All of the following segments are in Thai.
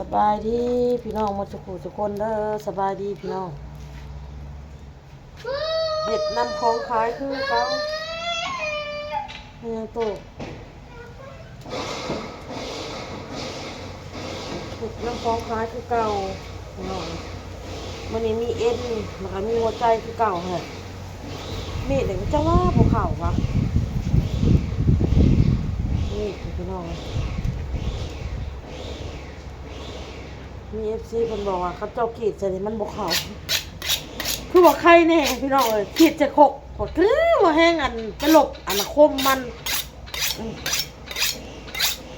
สบายดีพี่น้องหมดสุขุทุกคนเด้อสบายดีพี่น้องเห็ดนำของขายคือเก่าเนี่ยโตเห็ดนำของขายคือเก่าพี่น้องมันนี้มีเอ็นแล้วก็มีหัวใจคือเก่าเหรอมีเดี๋ยวจะว่าภูเขาวะนี่พี่น้องมีFCเพิ่นบอกว่าเขาเจ้ากรีดใส่นี่มันบ่เข้าคือว่าใครแน่พี่น้องเอ้ยขีดจะขกขดคือว่าแห้งอันจะหลบอันคมมัน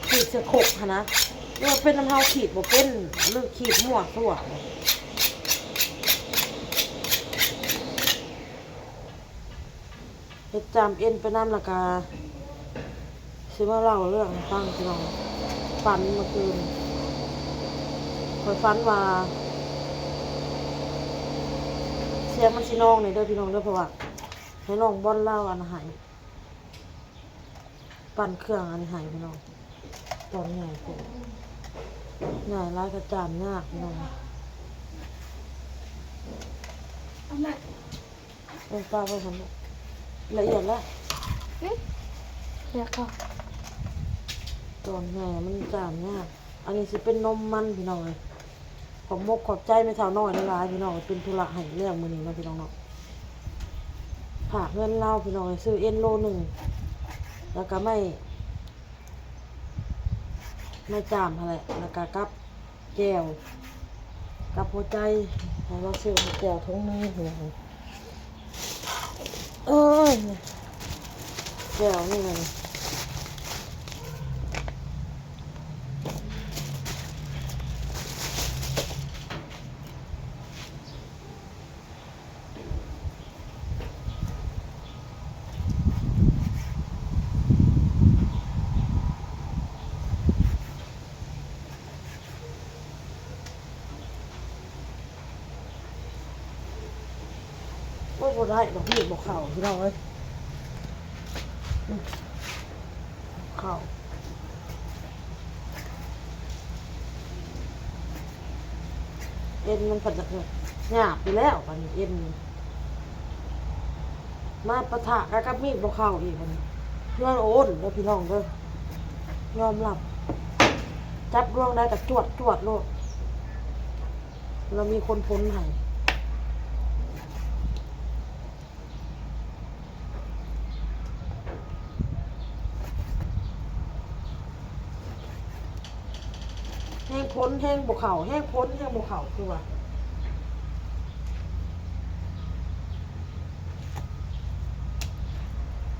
ขีดจะขกหั่นนะว่าเป็นน้ำเฮาขีดบ่เป็นหรือขีดมั่วซั่วเฮ็ดจามเอ็นไปนำแล้วก็สิมาเล่าเรื่องให้ฟังพี่น้องฝันเมื่อคืนข้อยฝันว่าเสียงมันสิน้องนี่เด้อพี่น้องเด้อเพราะว่าให้น้องบ่อนเล่าอันหายปั่นเครื่องอันหายพี่น้องตอนใหญ่โพดใหญ่หลายกระจามยากพี่น้องเป็นปลาไปทำละเอียดแล้วแล้วก็ตอนใหญ่มันจามยากอันนี้สิเป็นนมมันพี่น้องเลยขอบมกขอบใจไม่เท่าน้อยหลายพี่น้องเป็นธุระให้เรื่องมื้อนี้นะพี่น้องเนาะฝากเงินเล่าพี่น้องซื้อเอ็นโล1แล้วก็ไม่จามอะไรแล้วก็กับแก้วกับหัวใจให้เราซื้อแก้วถุงนึงพี่น้องเอ้ยแก้วนี่ไงว่าบ่ได้ดอกพี่บอกเข่าพี่น้องเอ้ยเข่าเอ็นมันผัดจากหยาบไปแล้วปันนี้เอ็นมาปะทะกับมีดบอกเข่าอีกมันเพื่อนโอนแล้วพี่น้องเด้อยอมรับจับร่วงได้กับจวดโลดเรามีคนพ้นให้แห้งพ้นแห้งบกเข่าแห้งพ้นแห้งบกเข่าคือว่า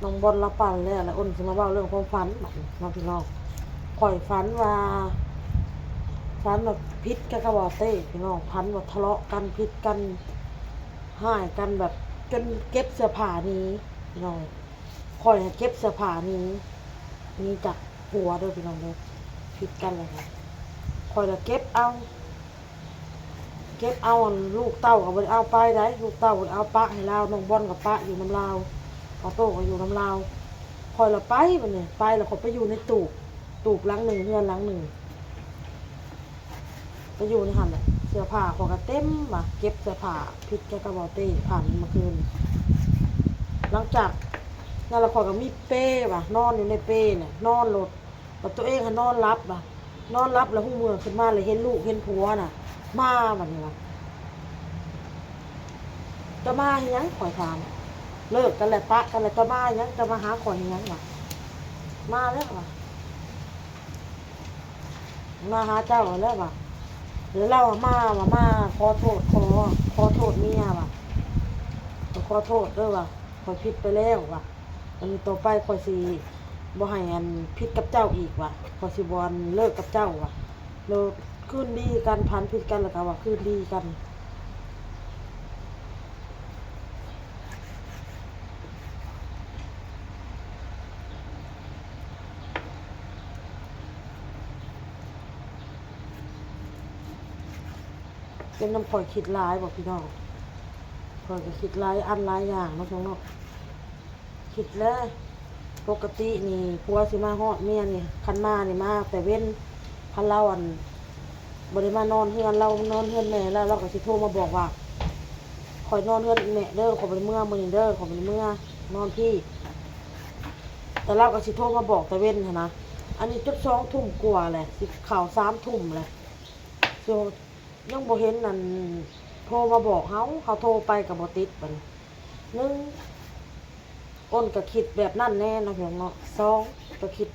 น้องบอลละปั่นแล้วแล้วอ้นจะมาเล่าเรื่องความฝันมาพี่น้องข่อยฝันว่าฝันแบบพิษกับกระบอกเต้พี่น้องฝันแบบทะเลาะกันพิษกันห่ายกันแบบจนเก็บเสื้อผ้านี้พี่น้องข่อยเก็บเสื้อผ้านี้จากผัวด้วยพี่น้องเลยพิษกันเลยค่ะข่อยจะเก็บเอาอันลูกเต้ากับเอาไปได้ลูกเต้าเอาปะให้เราน้องบอลกับปะอยู่น้ำลาวเอาโต้ก็อยู่น้ำลาวคอยเราไปมันเนี่ยไปแล้วเขาไปอยู่ในตูบหลังหนึ่งเรือนหลังหนึ่งไปอยู่ในหันแหละเสื้อผ้าของกระเต็มมาเก็บเสื้อผ้าพิษแกกระบอกเต้ผ่านมาคืนหลังจากนั่นเราขอกับมีเป้ว่ะนอนอยู่ในเป้เนี่ยนอนหลดแต่ตัวเองนอนรับว่ะนอนรับแล้วหูเมือขึ้นมาเลยเห็นลูกเห็นผัวน่ะมาแบบนี้ว่ะจะมาเฮียงข่อยถามเลิกกันแหละปะกันแหละจะมายังจะมาหาข่อยยังวะมาแล้ววะมาหาเจ้าแล้ววะหรือเรามาขอโทษเมียวะขอโทษด้วยวะข่อยผิดไปแล้ววะอันนี้ต่อไปข่อยสิบ่ให้อันผิดกับเจ้าอีกวะข่อยสิบ่เลิกกับเจ้าวะเลิกคืนดีกันพันผิดกันแล้วก็ว่าคืนดีกันเป็นน้ำข่อยคิดร้ายบอกพี่น้องข่อยก็คิดร้ายอันร้ายอย่างนะพี่น้องคิดแล้วปกตินี่ผัวสิมาฮอดเมียนี่คันมานี่มาแต่เว้นคันเล่าอัน บ่ได้มานอนเฮือนเรานอนเฮือนแม่แล้วเราก็สิโทรมาบอกว่าข่อยนอนเฮือนแม่เด้อขอยบ่ได้เมื่อมื้อนี้เด้อขอยบ่ได้เมื่อนอนพี่แต่เราก็สิโทรมาบอกตะเว้นหั้นนะอันนี้จุด2 ทุ่มกว่าแหละสิเข้า3 ทุ่มแหละสิยังบ่เห็นนั่นโทรมาบอกเขาโทรไปก็บ่ติดบัดนี้1อ้นก็คิดแบบนั้นแน่เนาะพี่น้องเนาะ2ก็คิด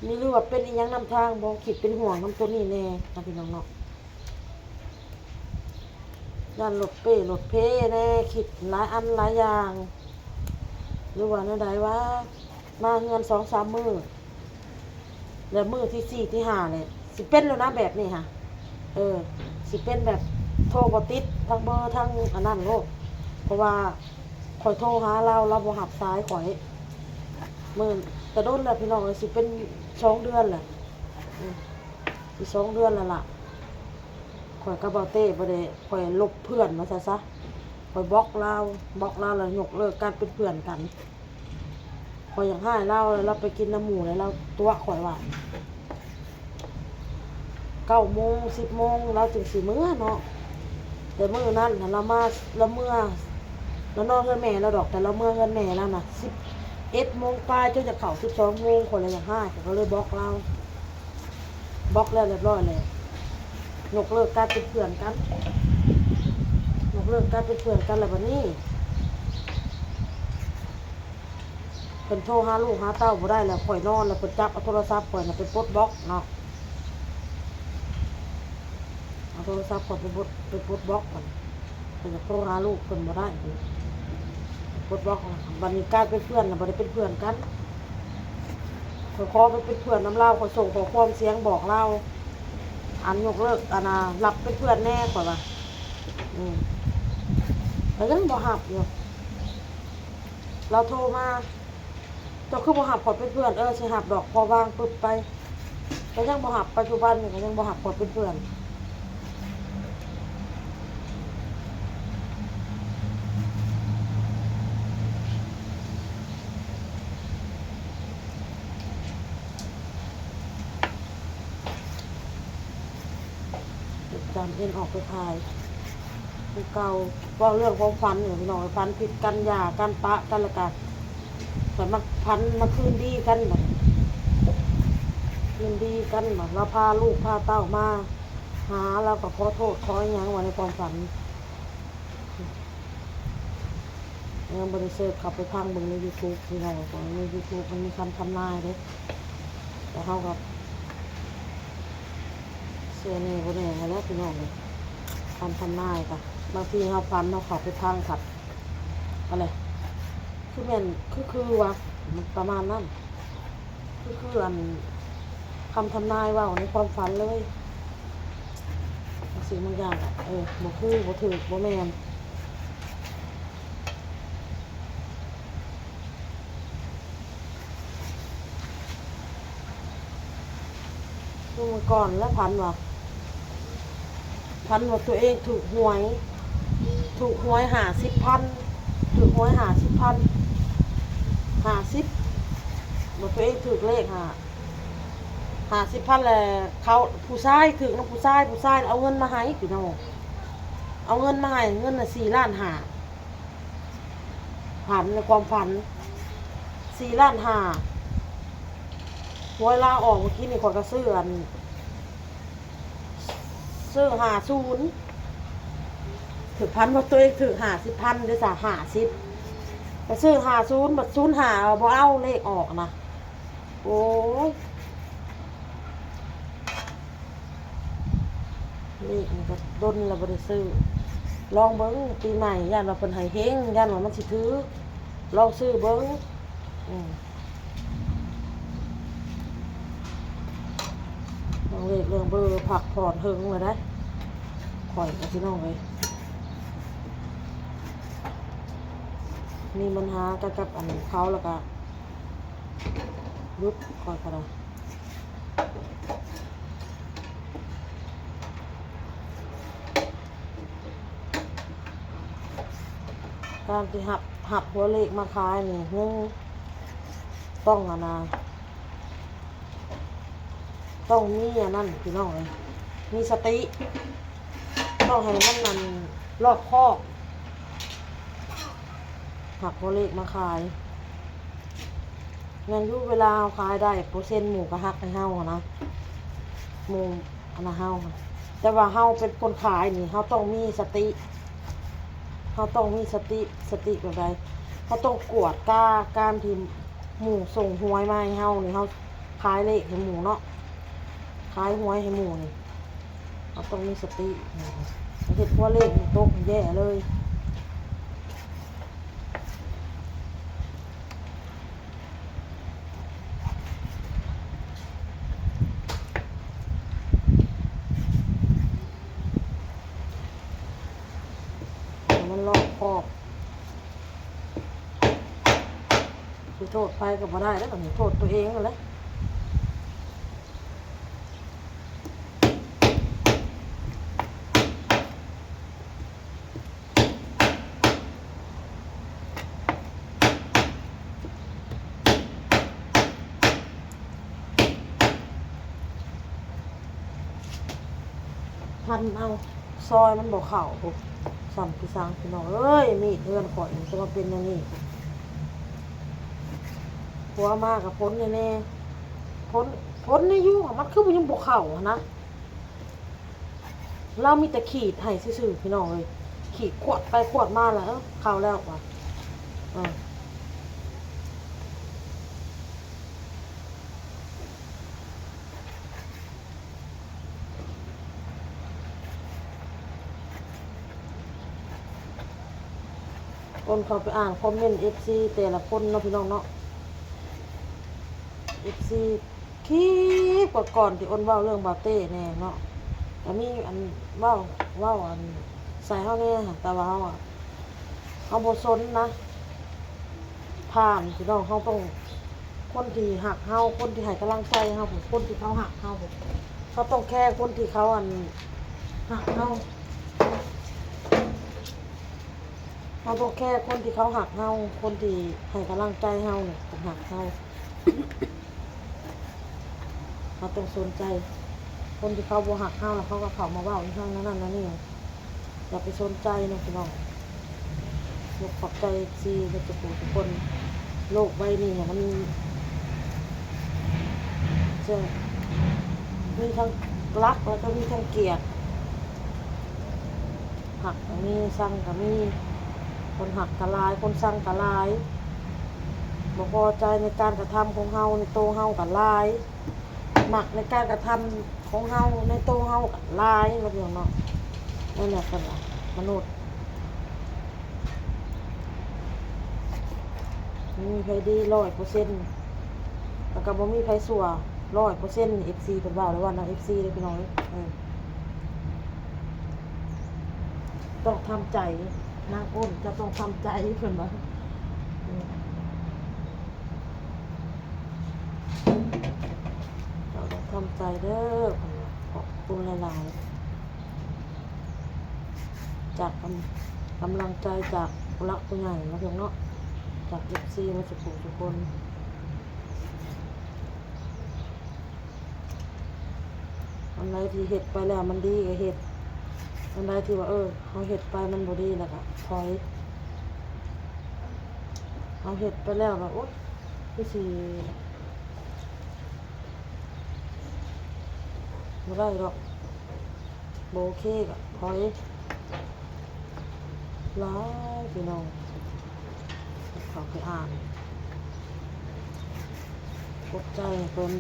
มีหรือว่าเป็นอีหยังนำทางบ่คิดเป็นห่วงนำตัวนี้แน่นะพี่น้องเนาะย่านรถรถเพแน่คิดหลายอันหลายอย่างหรือว่าแนวใดว่ามาเฮือน 2-3 มื้อแล้วมื้อที่4ที่5เนี่ยสิเป็นแล้วนะแบบนี้ค่ะสิเป็นแบบโทรบ่ติดทั้งเบอร์ทั้งอันนั้นโลดเพราะว่าข่อยโทรหาเราบ่รับสายข่อยมื้อแต่โดนแล้วพี่น้องสิเป็น2 เดือนแหละสิ2 เดือนแล้วล่ะข่อยกับเบาเต้บ่ได้ข่อยลบเพื่อนมาซะข่อยบล็อกเราแล้วยกเลิกการเป็นเพื่อนกันข่อยอยากให้เราไปกินน้ำหมูแล้วเราตัวข่อยว่า9 โมง 10 โมงเราจึงสิมื้อเนาะแต่มื้อนั้นน่ะเรามาเราเมื่อแล้วนอนเฮือนแม่เราดอกแต่เราเมื่อเฮือนแม่แล้วน่ะ11 โมงปลายจนจะเข้า12 โมงข่อยเลยอยากให้ข่อยก็เลยบล็อกเราบล็อกแล้วเรียบร้อยเลยยกเลิกการเป็นเพื่อนกันยกเลิกการเป็นเพื่อนกันแล้วบัดนี้เพิ่นโทรหาลูกหาเต้าบ่ได้แล้วข่อยนอนแล้วเพิ่นจับเอาโทรศัพท์ข่อยน่ะไปปลดบล็อกเนาะเอาโทรศัพท์ข่อยไปปลดบล็อกก่อนเพิ่นจะโทรหาลูกเพิ่นบ่ได้ปลดบล็อกบัดนี้การเป็นเพื่อนน่ะบ่ได้เป็นเพื่อนกันข่อยขอไปเป็นเพื่อนนำเราข่อยส่งข้อความเสียงบอกเราอันยกเลิกอันน่ะรับเป็นเพื่อนแน่ข่อยว่าแต่ยังบ่รับอยู่เราโทรมาเจ้าคือบ่รับข่อยเป็นเพื่อนสิรับดอกพอวางปึ๊บไปก็ยังบ่รับปัจจุบันนี่ก็ยังบ่รับข่อยเป็นเพื่อนจำเอ็นออกไปขายผู้เก่าว่าเรื่องความฝันอยู่พี่น้องฝันผิดกันหย่ากันปะกันละกันแต่มาพันมาคืนดีกันแบบคืนดีกันแบบเราพาลูกพาเต้ามาหาเราก็ขอโทษขออหยังว่าในความฝันยังบริเซิร์ชเข้าไปพังเบิ่งใน YouTube พี่น้องของใน YouTube มันมีคำทำนายเด้แต่เขากับเสื้อนี่บนนี้แล้วพี่น้องเลยคำทำนายค่ะบางทีเขาฟันเขาเข้าไปพังขัดอะไรคือแม่นคือวะมันประมาณนั้นคืออันคำทำนายว่าในความฝันเลยสิ่งบางอย่างบ่คือบ่ถือบ่แม่นเมื่อก่อนแล้วพันว่าตัวเองถูกหวย50,000ถูกหวย50,000ตัวเองถูกเลข50,000แล้วเขาผู้ชายถูกน้ำผู้ชายเอาเงินมาให้พี่น้องเอาเงินมาให้เงินน่ะ4 ล้าน 5ฝันในความฝัน4 ล้าน 5หวยลาออกเมื่อกี้นี่ข่อยก็ซื้อ50ถือพันว่าตัวเองถือ50,000ด้วยจ้ะ50ก็ซื้อ50บัด05บ่เอาเลขออกนะโอ้ยเลขมันก็ดนแล้วบ่ได้ซื้อลองเบิ่งปีใหม่ย่านว่าเพิ่นให้เฮงย่านว่ามันสิถือลองซื้อเบิ่งลองเลขเรื่องเบอร์ผักผ่อนเฮิงเลยได้ข่อยกับพี่น้องเลยมีปัญหากับอันเขาแล้วก็ยุดก่อนก็ได้การที่หับหัวเลขมาขายนี่ต้องต้องมีอันนั้นพี่น้องเลย มีสติต้องให้มันรอบคอบหักโบเลกมาขายเงินยุเวลาเอาขายได้เปอร์เซ็นต์หมูกระหักในเฮาอะนะหมูอันนะเฮาอะแต่ว่าเฮาเป็นคนขายนี่เฮาต้องมีสติเฮาต้องมีสติแบบใดเฮาต้องกวดการที่หมูส่งหวยมาให้เฮานี่เฮาขายเลขให้หมูเนาะขายหวยให้หมูนี่เฮาต้องมีสติเห็นว่าเลขมันตกแย่เลยมันรอบคอบคือโทษไปก็บ่ได้แล้วก็โทษตัวเองนั่นแหละพันเอาซอยมันบอกเข่าปุ๊บสั่มพี่สังพี่น้องเอ้ยมีดเอื้อนข่อยมันจะมาเป็นอย่างนี้หัวมากกับพ้นแน่ๆพ้นในยุ่งมันคือมันยังบอกเข่าอะนะเรามีแต่ขีดให้ซื่อๆพี่น้องเลยขีดขวดไปขวดมาแล้วเข่าแล้วว่ะคนเขาไปอ่านคอมเมนต์FCแต่ละคนเนาะพี่น้องเนาะ FC คิดกว่าก่อนที่อ้นเว้าเรื่องบาเต้แน่เนาะแต่มีอันเว้าอันใส่เฮาแน่แต่ว่าเฮาอ่ะเฮาบ่สนนะผ่านพี่น้องเฮาต้องคนที่หักเฮาคนที่ให้กำลังใจเฮาคนที่เขาหักเฮาเขาต้องแค่คนที่เขาอันหักเฮาเราต้องแค่คนที่เขาหักเฮาคนที่ให้กำลังใจเฮาเนี่ยหักเฮาเราต้องสนใจคนที่เขาบ่หักเฮาแล้วเขาก็เข้ามาเว้าอีกครั้งนั้นนั่นนี่อย่าไปสนใจนะพี่น้องยกขอบใจซีทุกคนโลกใบนี้เนี่ยมันจะมีทั้งรักแล้วก็มีทั้งเกลียดหักก็มีสั่งก็มีคนหักกะลายคนสั่งกะลายบ่พอใจในการกระทำของเฮาในโตเฮากะลายหมักในการกระทำของเฮาในโตเฮากะลายว่าเดียวเนาะนั่นแหละกันล่ะมนุษย์มีไผดี100%แล้วก็บ่มีไผชั่ว100% FC เพิ่นว่าแล้วว่านะ FC เด้อพี่น้องต้องทำใจนางอ้นจะต้องทำใจเพิ่นว่าเราต้องทำใจเด้อขอบคุณหลายๆจากกำลังใจจากผู้รักผู้ใหญ่มาถึงเนาะจาก FC มาสุขุทุกคนอันใดที่เฮ็ดไปแล้วมันดีก็เฮ็ดอันใดที่ว่าเขาเฮ็ดไปมันบ่ดีแล้วก็ถอยเอาเฮ็ดไปแล้วว่าโอ๊ยคือสิบ่ได้หรอกบ่โอเคก็ถอยหลายพี่น้องเขาไปอ่านกดใจเพิ่น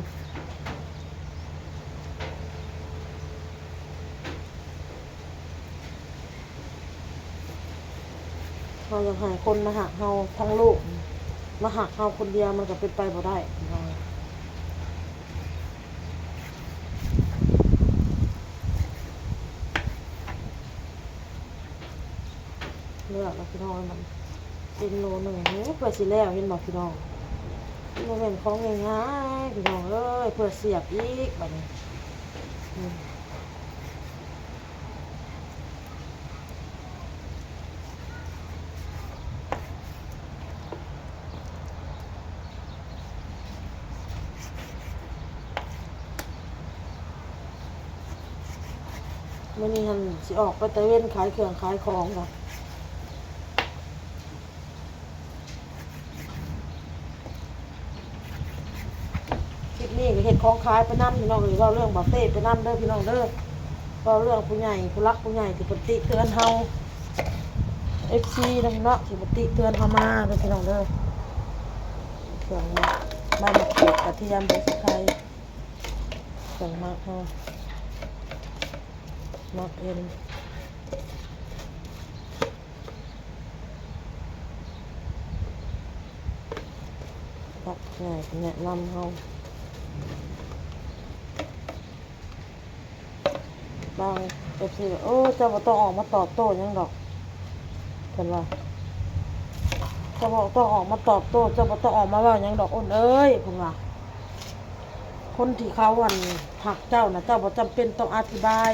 เราอยากให้คนมาหักเฮาทั้งโลกมาหักเฮาคนเดียวมันก็เป็นไปบ่ได้เลือกแล้วพี่น้องมันเป็นโลหนึ่งเพื่อสิแล้วเห็นบอกพี่น้องมันเป็นของง่ายๆพี่น้องเอ้ยเพื่อเสียบอีกแบบนี้ มื้อนี้หั่นสิออกไปตะเวนขายเครื่องขายของค่ะคลิปนี้ก็เฮ็ดของขายไปนำพี่น้องเอ้ยเว้าเรื่องบ่เต้ไปนำเด้อพี่น้องเด้อเว้าเรื่องผู้ใหญ่ผู้รักผู้ใหญ่ที่เพิ่นติเตือนเฮา FC นำเนาะที่เพิ่นติเตือนเฮามาเด้อพี่น้องเด้อเครื่องหมักใบมะกรูดกระเทียมใบสะไคร้เครื่องหมักเฮาหมักเองตักง่ายแนะนำเฮาบาง FC ว่าโอ้เจ้าบ่ต้องออกมาตอบโต้หยังดอกเพิ่นว่าเจ้าบ่ต้องออกมาตอบโต้เจ้าบ่ต้องออกมาเว้าหยังดอกอ้นเอ้ยเพิ่นว่าคนที่เขาหักเจ้าน่ะเจ้าบ่จำเป็นต้องอธิบาย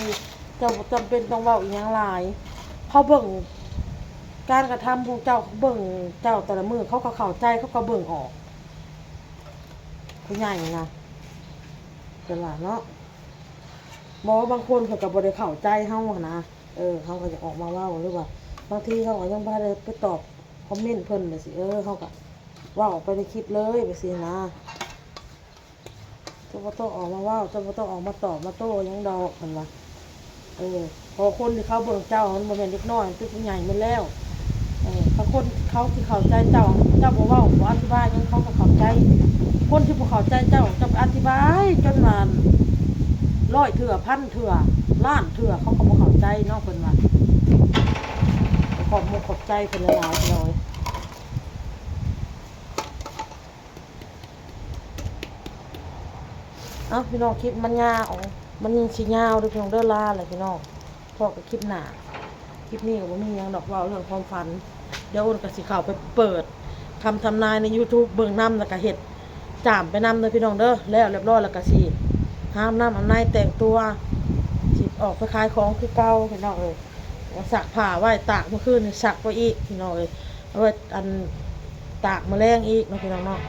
เจ้าบ่จำเป็นต้องเว้าอีหยังหลายเขาเบิ่งการกระทำของเจ้าเขาเบิ่งเจ้าแต่ละมื้อเขาก็เข้าใจเขาก็เบิ่งออกผู้ใหญ่นะเพิ่นว่าเนาะบ่บางคนเพิ่นก็บ่ได้เข้าใจเฮาหั้นนะเขาก็จะออกมาเว้าหรือว่าบางทีเขาก็ยังบ่ได้ไปตอบคอมเมนต์เพิ่นน่ะสิเขาก็เว้าออกไปในคลิปเลยไปสินะเจ้าบ่ต้องออกมาเว้าเจ้าบ่ต้องออกมาตอบมาโต้หยังดอกเพิ่นว่าพอคนที่เขาเบิ่งเจ้ามันบ่แม่นเด็กน้อยมันเป็นผู้ใหญ่แม่นแล้วถ้าคนเขาที่เข้าใจเจ้าบ่เว้าบ่อธิบายหยังเขาก็เข้าใจคนที่บ่เข้าใจเจ้าจะอธิบายจนว่า100เทื่อ1,000เทื่อล้านเทื่อเขาก็บ่เข้าใจเนาะเพิ่นว่าขอบมุกขอบใจเพิ่นหลายๆเลยพี่น้องคลิปมันยาวมันสิยาวเด้อพี่น้องเด้อลาเลยพี่น้องพอกับคลิปหน้าคลิปนี้ก็บ่มีหยังดอกเว้าเรื่องความฝันเดี๋ยวอ้นก็สิเข้าไปเปิดคำทำนายใน YouTube เบิ่งนำแล้วก็เฮ็ดจามไปนำเด้อพี่น้องเด้อแล้วเรียบร้อยแล้วก็สิห้ามน้ำอำนายแต่งตัวสิออกไปขายของคือเก่าพี่น้องเอ้ยสักผ้าไว้ตากเมื่อคืนนี่สักไว้อีกพี่น้องเอ้ยเอาไว้ตากแมลงอีกเนาะพี่น้องเนาะ